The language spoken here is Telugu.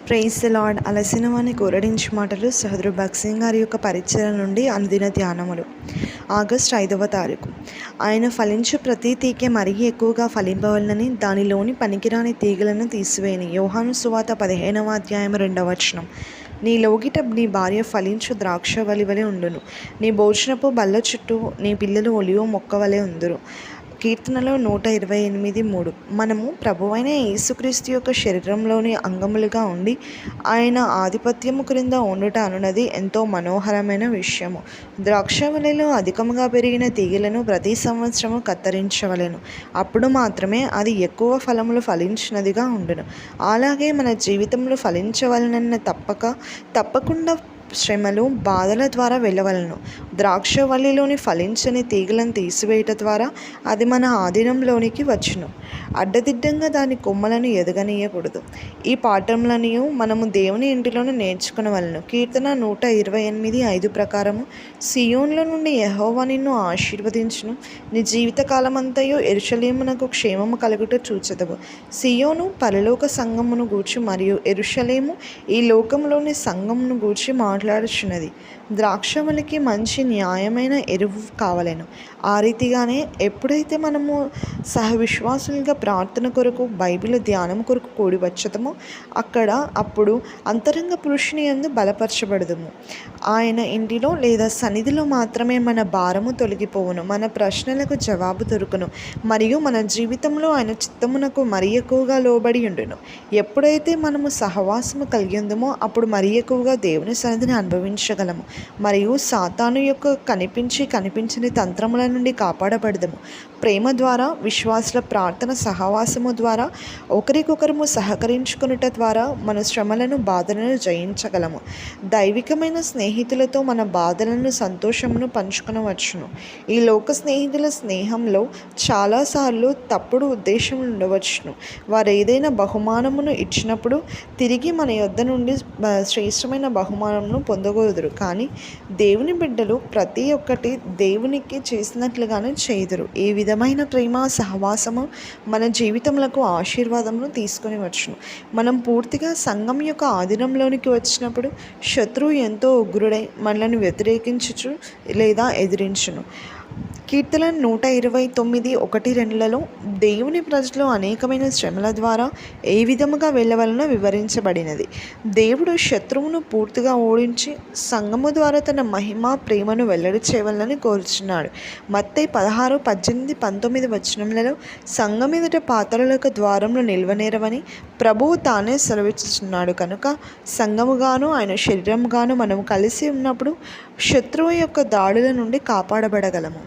Praise the lord. అలసిన వాని కూరడించి మాటలు సహోదరు భగత్ సింగ్ గారి యొక్క పరిచయం నుండి అనుదిన ధ్యానములు. ఆగస్టు 5వ తారీఖు. ఆయన ఫలించు ప్రతి తీగె మరీ ఎక్కువగా ఫలింపవలనని దానిలోని పనికిరాని తీగలను తీసివేయని. యోహాను సువార్త 15వ అధ్యాయం 2వ వచనం. నీ లోగిట నీ భార్య ఫలించు ద్రాక్ష వలి ఉండును, నీ భోజనపు బల్ల చుట్టూ నీ పిల్లలు ఒలివ మొక్క వలె ఉందురు. కీర్తనలో 128:3. మనము ప్రభువైన యేసుక్రీస్తు యొక్క శరీరంలోని అంగములుగా ఉండి ఆయన ఆధిపత్యము క్రింద ఉండుట అనున్నది ఎంతో మనోహరమైన విషయము. ద్రాక్షవల్లిలో అధికముగా పెరిగిన తీగలను ప్రతి సంవత్సరము కత్తిరించవలెను. అప్పుడు మాత్రమే అది ఎక్కువ ఫలములు ఫలించినదిగా ఉండును. అలాగే మన జీవితంలో ఫలించవలనన్న తప్పకుండా శ్రమలు, బాధల ద్వారా వెళ్ళవలను. ద్రాక్షవల్లిలోని ఫలించని తీగలను తీసివేయట ద్వారా అది మన ఆధీనంలోనికి వచ్చును. అడ్డదిడ్డంగా దాని కొమ్మలను ఎదగనీయకూడదు. ఈ పాఠములని మనము దేవుని ఇంటిలోనే నేర్చుకునవలను. కీర్తన 128:5 ప్రకారము, సియోన్లో నుండి యెహోవా నిన్ను ఆశీర్వదించును, నీ జీవితకాలమంతయు యెరూషలేమునకు క్షేమము కలుగుట చూచెదవు. సియోను పరలోక సంఘమును గూర్చి మరియు యెరూషలేము ఈ లోకంలోని సంఘమును గూర్చి మాట్లాడుచున్నది. ద్రాక్షవల్లికి మంచి న్యాయమైన ఎరువు కావలెను. ఆ రీతిగానే ఎప్పుడైతే మనము సహవిశ్వాసులుగా ప్రార్థన కొరకు, బైబిల్ ధ్యానం కొరకు కూడి వచ్చదమో అప్పుడు అంతరంగ పురుషుని యందు బలపరచబడదుము. ఆయన ఇంటిలో లేదా సన్నిధిలో మాత్రమే మన భారము తొలగిపోవును, మన ప్రశ్నలకు జవాబు దొరుకును, మరియు మన జీవితంలో ఆయన చిత్తమునకు మరీ ఎక్కువగా లోబడి ఉండును. ఎప్పుడైతే మనము సహవాసము కలిగి ఉందమో అప్పుడు మరీ ఎక్కువగా దేవుని సన్నిధిని అనుభవించగలము, మరియు సాతాను యొక్క కనిపించని తంత్రముల నుండి కాపాడబడదము. ప్రేమ ద్వారా, విశ్వాసుల ప్రార్థన సహవాసము ద్వారా, ఒకరికొకరము సహకరించుకునుట ద్వారా మన శ్రమలను, బాధలను జయించగలము. దైవికమైన స్నేహితులతో మన బాధలను, సంతోషమును పంచుకొనవచ్చును. ఈ లోక స్నేహితుల స్నేహంలో చాలాసార్లు తప్పుడు ఉద్దేశం ఉండవచ్చును. వారు ఏదైనా బహుమానమును ఇచ్చినప్పుడు తిరిగి మన యొద్ద నుండి శ్రేష్టమైన బహుమానమును పొందగోరుదురు. కానీ దేవుని బిడ్డలు ప్రతి ఒక్కటి దేవునికి చేసినట్లుగానే చేయుదురు. ఈ విధమైన ప్రేమ, సహవాసము మన జీవితములకు ఆశీర్వాదమును తీసుకొని వచ్చును. మనం పూర్తిగా సంఘం యొక్క ఆధీనంలోనికి వచ్చినప్పుడు శత్రువు ఎంతో ఉగ్రుడై మనలను వ్యతిరేకించుచు లేదా ఎదిరించును. కీర్తన 129:1-2లలో దేవుని ప్రజలు అనేకమైన శ్రమల ద్వారా ఏ విధముగా వెళ్ళవలనో వివరించబడినది. దేవుడు శత్రువును పూర్తిగా ఓడించి సంఘము ద్వారా తన మహిమ, ప్రేమను వెల్లడి చేయవలనని కోరుచున్నాడు. మత్తయి 16:18-19 వచనములలో సంఘం ఎదుట పాతాళలోక ద్వారములు నిల్వనేరవని ప్రభువు తానే సెలవిచ్చుచున్నాడు. కనుక సంఘముగాను ఆయన శరీరముగాను మనము కలిసి ఉన్నప్పుడు శత్రువు యొక్క దాడుల నుండి కాపాడబడగలము.